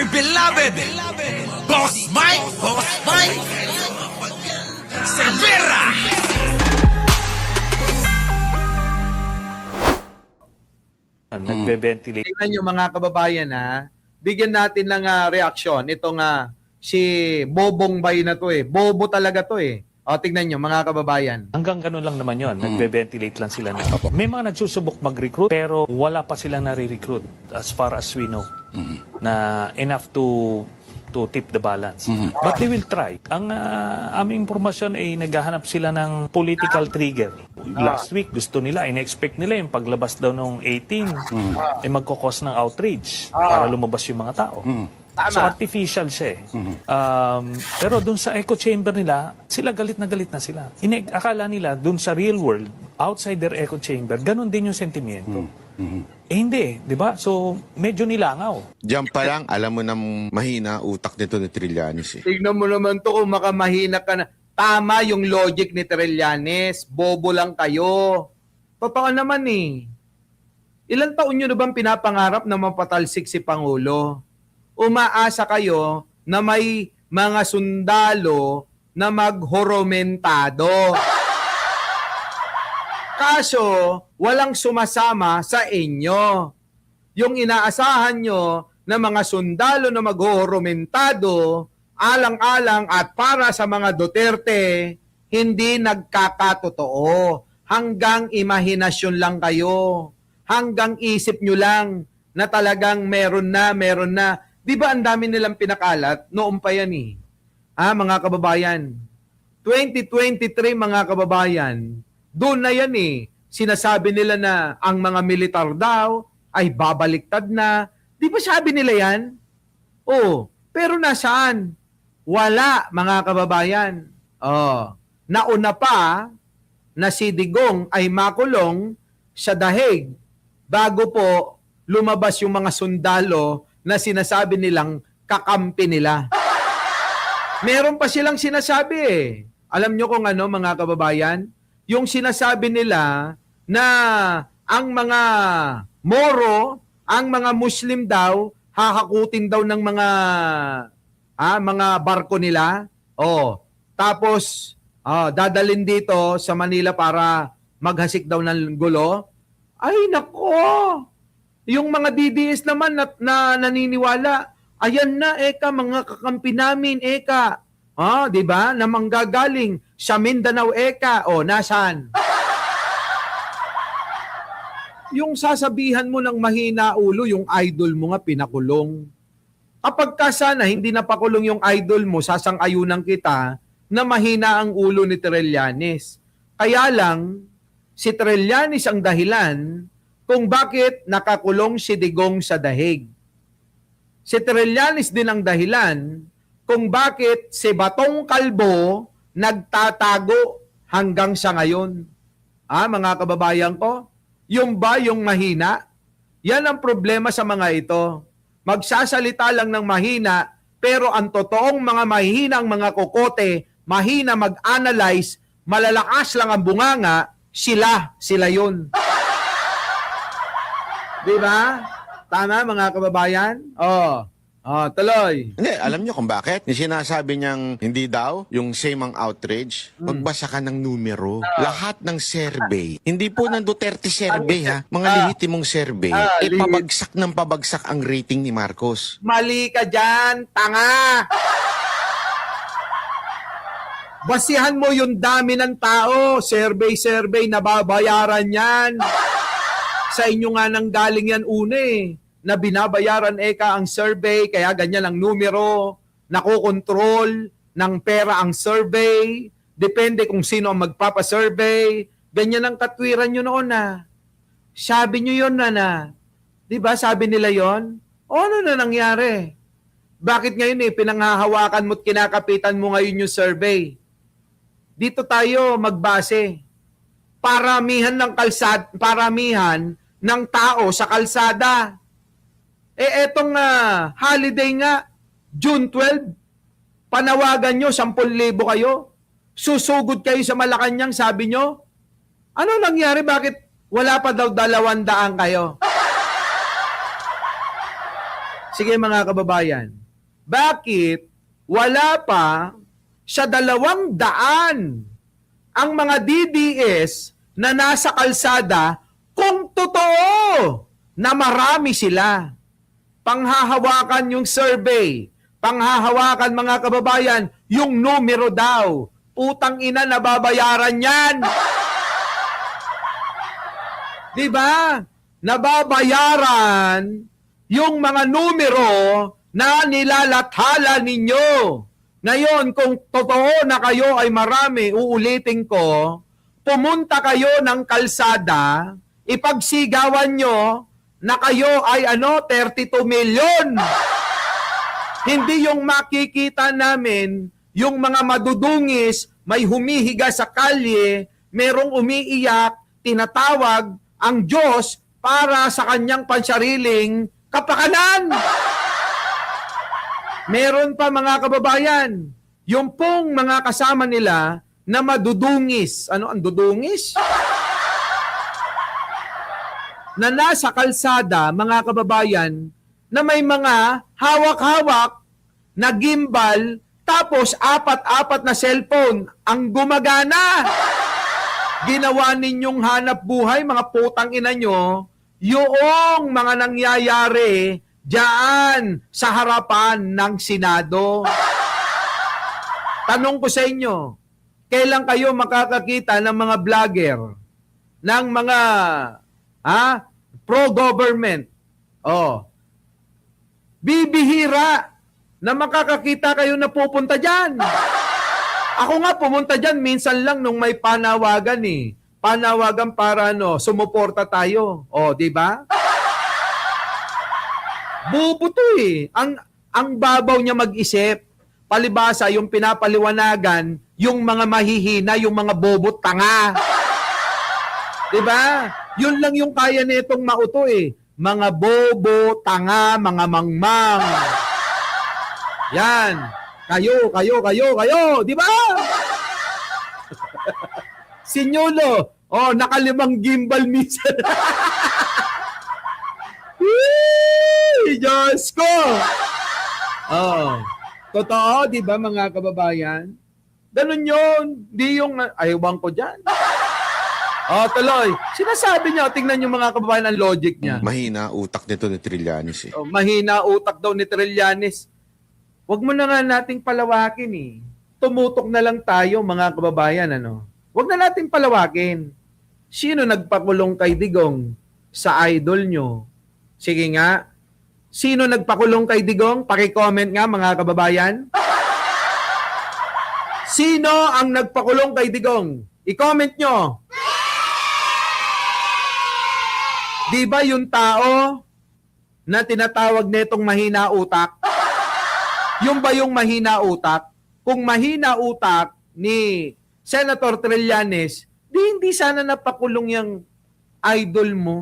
beloved Boss Mike Cervera. Nagbe-ventilate. Tingnan nyo mga kababayan ha, bigyan natin ng reaksyon. Ito nga, si Bobong Bay na to eh. Bobo talaga to eh. O, tignan nyo mga kababayan. Hanggang ganun lang naman yon. Nagbe-ventilate lang sila. May mga nagsusubok mag-recruit pero wala pa silang nare-recruit as far as we know na enough to tip the balance. But they will try. Ang aming impormasyon ay naghahanap sila ng political trigger. Last week, gusto nila, in-expect nila yung paglabas daw ng 18 ay magkakos ng outrage para lumabas yung mga tao. So artificial siya eh. Pero dun sa echo chamber nila, sila galit na sila. Akala nila dun sa real world, outside their echo chamber, ganun din yung sentimiento. Eh hindi, di ba? So medyo nilangaw. Diyan pa lang, alam mo na mahina utak nito ni Trillanes eh. Tignan mo naman to kung makamahina ka na. Tama yung logic ni Trillanes. Bobo lang kayo. Totoo naman eh. Ilan taon nyo na bang pinapangarap na mapatalsik si Pangulo? Umaasa kayo na may mga sundalo na maghoromentado. Kaso, walang sumasama sa inyo. Yung inaasahan nyo na mga sundalo na maghoromentado, alang-alang at para sa mga Duterte, hindi nagkakatotoo. Hanggang imahinasyon lang kayo. Hanggang isip nyo lang na talagang meron na. Di ba ang dami nilang pinakalat? Noon pa yan eh. Mga kababayan. 2023 mga kababayan, doon na yan eh. Sinasabi nila na ang mga militar daw ay babaliktad na. Di ba sabi nila yan? Oh, pero nasaan? Wala mga kababayan. Nauna pa na si Digong ay makulong sa dahig bago po lumabas yung mga sundalo na sinasabi nilang kakampi nila. Meron pa silang sinasabi eh. Alam nyo kung ano mga kababayan? Yung sinasabi nila na ang mga Moro, ang mga Muslim daw, hahakutin daw ng mga barko nila. Tapos dadalhin dito sa Manila para maghasik daw ng gulo. Ay nako! Yung mga DDS naman na naniniwala, ayan na eka mga kakampi namin eka. Di ba? Na manggagaling sa Mindanao eka. Nasaan? Yung sasabihan mo ng mahina ulo, yung idol mo nga pinakulong. Kapag ka sana hindi napakulong yung idol mo, sasang-ayunan kita na mahina ang ulo ni Trillanes. Kaya lang, si Trillanes ang dahilan kung bakit nakakulong si Digong sa dahig. Si Trillanes din ang dahilan kung bakit si Batong Kalbo nagtatago hanggang sa ngayon. Mga kababayan ko, yung ba yung mahina? Yan ang problema sa mga ito. Magsasalita lang ng mahina, pero ang totoong mga mahinang mga kokote, mahina mag-analyze, malalakas lang ang bunganga, sila yun. Di ba? Tama mga kababayan? Tuloy. Hindi, alam niyo kung bakit? Yung sinasabi niyang hindi daw, yung same ang outrage, magbasa ka ng numero. Lahat ng survey, hindi po ng Duterte survey ha, mga lehitimong survey, pabagsak ang rating ni Marcos. Mali ka dyan, tanga! Basihan mo yung dami ng tao, survey, nababayaran yan. Sa inyo nga nang galing yan na binabayaran ang survey, kaya ganyan ang numero, nakokontrol ng pera ang survey, depende kung sino ang magpapasurvey, ganyan ang katwiran nyo noon Sabi nyo yun di ba sabi nila yon? Ano na nangyari? Bakit ngayon pinanghahawakan mo at kinakapitan mo ngayon yung survey? Dito tayo magbase. Paramihan ng tao sa kalsada. Etong holiday nga, June 12, panawagan nyo, 10,000 kayo. Susugod kayo sa Malacanang, sabi nyo. Ano nangyari? Bakit wala pa daw 200 kayo? Sige mga kababayan, bakit wala pa sa 200 ang mga DDS na nasa kalsada kung totoo na marami sila? Panghahawakan yung survey, panghahawakan mga kababayan, yung numero daw. Utang ina, nababayaran yan. Diba? Nababayaran yung mga numero na nilalathala ninyo. Ngayon, kung totoo na kayo ay marami, uulitin ko, pumunta kayo ng kalsada, ipagsigawan nyo na kayo ay 32 million. Hindi yung makikita namin, yung mga madudungis, may humihiga sa kalye, merong umiiyak, tinatawag ang Diyos para sa kanyang pansariling kapakanan. Meron pa mga kababayan, yung pong mga kasama nila na madudungis. Ano ang dudungis? Na nasa kalsada, mga kababayan, na may mga hawak-hawak na gimbal, tapos 4 na cellphone ang gumagana. Ginawa ninyong hanap buhay, mga putang ina nyo, yung mga nangyayari diyan sa harapan ng Senado. Tanong ko sa inyo, kailan kayo makakakita ng mga vlogger, ng mga pro-government? Bibihira na makakakita kayo na pupunta dyan. Ako nga pumunta dyan minsan lang nung may panawagan eh. Panawagan para sumuporta tayo. Di ba? Bobo to eh. Ang babaw niya mag-isip. Palibasa yung pinapaliwanagan, yung mga mahihina, yung mga bobo tanga. Di ba? Yun lang yung kaya nitong mauto eh. Mga bobo, tanga, mga mangmang. Yan. Kayo. Di ba? Sinyolo. Nakalimang gimbal minsan. Diyos ko! Totoo, di ba mga kababayan? Ganun yun. Di yung, aywan ko dyan. Tuloy. Sinasabi niya, tingnan yung mga kababayan ang logic niya. Mahina utak nito ni Trillanes eh. Mahina utak daw ni Trillanes. Huwag mo na nga nating palawakin eh. Tumutok na lang tayo mga kababayan. Huwag na nating palawakin. Sino nagpakulong kay Digong sa idol nyo? Sige nga. Sino nagpakulong kay Digong? Paki-comment nga mga kababayan. Sino ang nagpakulong kay Digong? I-comment nyo. Di ba yung tao na tinatawag netong mahina utak? Yung ba yung mahina utak? Kung mahina utak ni Senator Trillanes, hindi sana napakulong yung idol mo.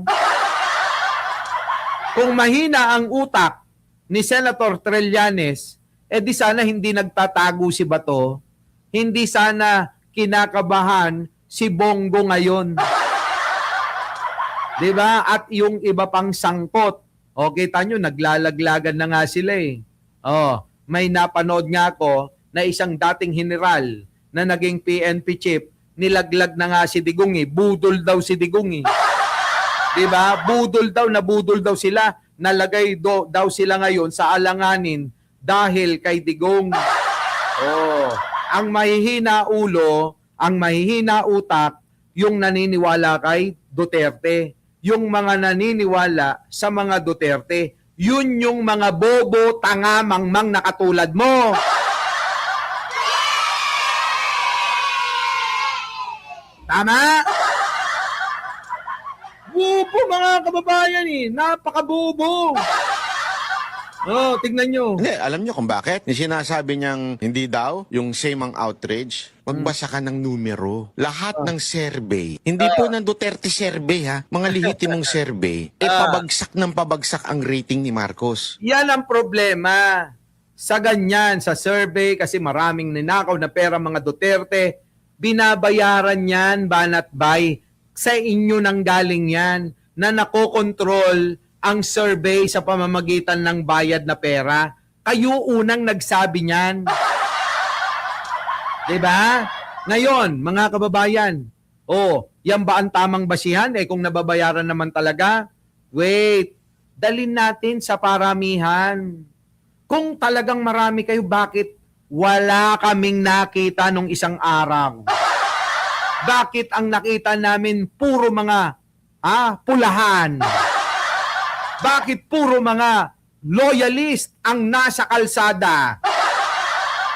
Kung mahina ang utak ni Senator Trillanes, di sana hindi nagtatago si Bato, hindi sana kinakabahan si Bongo ngayon. Diba? At yung iba pang sangkot. Kita nyo, naglalaglagan na nga sila eh. May napanood nga ako na isang dating general na naging PNP chief, nilaglag na nga si Digong eh. Budol daw si Digong eh. Diba? Budol daw sila. Nalagay daw sila ngayon sa alanganin dahil kay Digong. Ang mahihina ulo, ang mahihina utak, yung naniniwala kay Duterte. Yung mga naniniwala sa mga Duterte. Yun yung mga bobo, tanga, mangmang na katulad mo. Tama? Bobo mga kababayan eh. Napakabobo. Tignan nyo. Hindi, alam nyo kung bakit? Yung sinasabi niyang hindi daw, yung same ang outrage, magbasa ka ng numero. Lahat ng survey, hindi po ng Duterte survey ha, mga lehitimong survey, pabagsak ng pabagsak ang rating ni Marcos. Yan ang problema. Sa ganyan, sa survey, kasi maraming ninakaw na pera mga Duterte, binabayaran yan, banat bay. Sa inyo nang galing yan, na nakokontrol ang survey sa pamamagitan ng bayad na pera. Kayo unang nagsabi niyan. 'Di ba? Ngayon, mga kababayan, yan ba ang tamang basihan? Kung nababayaran naman talaga, wait, dalin natin sa paramihan. Kung talagang marami kayo, bakit wala kaming nakita nung isang araw? Bakit ang nakita namin puro mga pulahan? Bakit puro mga loyalist ang nasa kalsada?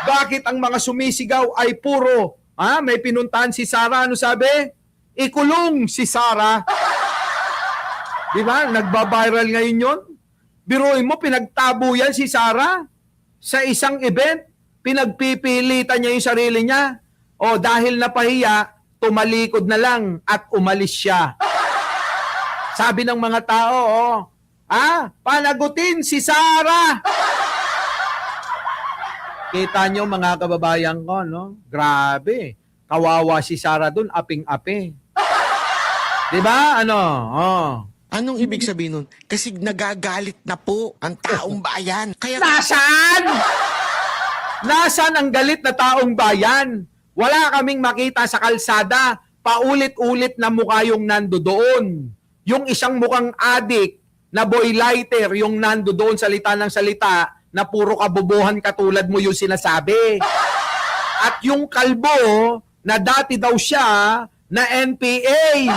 Bakit ang mga sumisigaw ay puro, may pinuntahan si Sara, ano sabi? Ikulong si Sara. Di ba? Nagbabiral ngayon yun. Biruin mo, pinagtabo yan si Sara sa isang event. Pinagpipilitan niya yung sarili niya. Dahil napahiya, tumalikod na lang at umalis siya. Sabi ng mga tao, panagutin si Sara. Kita nyo mga kababayan ko, no? Grabe. Kawawa si Sara dun, aping-api. Diba? Anong ibig sabihin nun? Kasi nagagalit na po ang taong bayan. Kaya Nasaan? Nasaan ang galit na taong bayan? Wala kaming makita sa kalsada. Paulit-ulit na mukha yung nando doon. Yung isang mukhang adik na boy lighter, yung nando doon salita ng salita, na puro kabobohan katulad mo yung sinasabi. At yung kalbo, na dati daw siya, na NPA.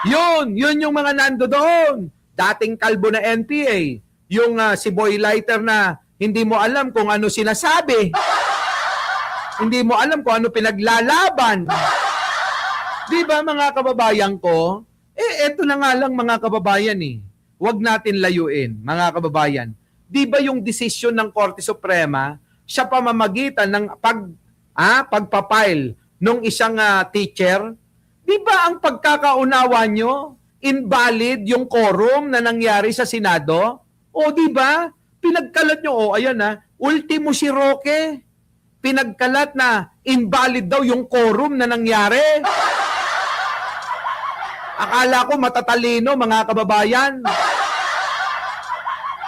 Yun yung mga nando doon. Dating kalbo na NPA. Yung si boy lighter na hindi mo alam kung ano sinasabi. Hindi mo alam kung ano pinaglalaban. Di ba mga kababayan ko? Eto na nga lang mga kababayan Huwag natin layuin, mga kababayan. Di ba yung desisyon ng Korte Suprema sa pamamagitan ng pagpapile ng isang teacher? Di ba ang pagkakaunawa nyo, invalid yung quorum na nangyari sa Senado? Di ba? Pinagkalat nyo, ayan ultimo si Roque. Pinagkalat na invalid daw yung quorum na nangyari. Akala ko matatalino, mga kababayan.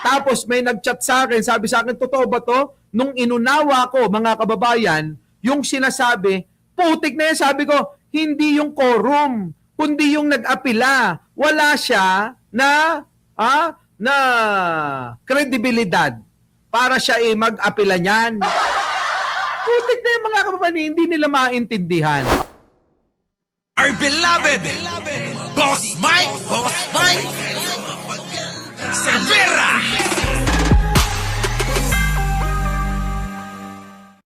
Tapos may nag-chat sa akin, sabi sa akin, totoo ba to? Nung inunawa ko, mga kababayan, yung sinasabi, putik na yan, sabi ko, hindi yung quorum, kundi yung nag-apila. Wala siya na kredibilidad para siya mag-apila niyan. Putik na yan, mga kababayan, hindi nila maintindihan. Our beloved Boss Mike Cervera.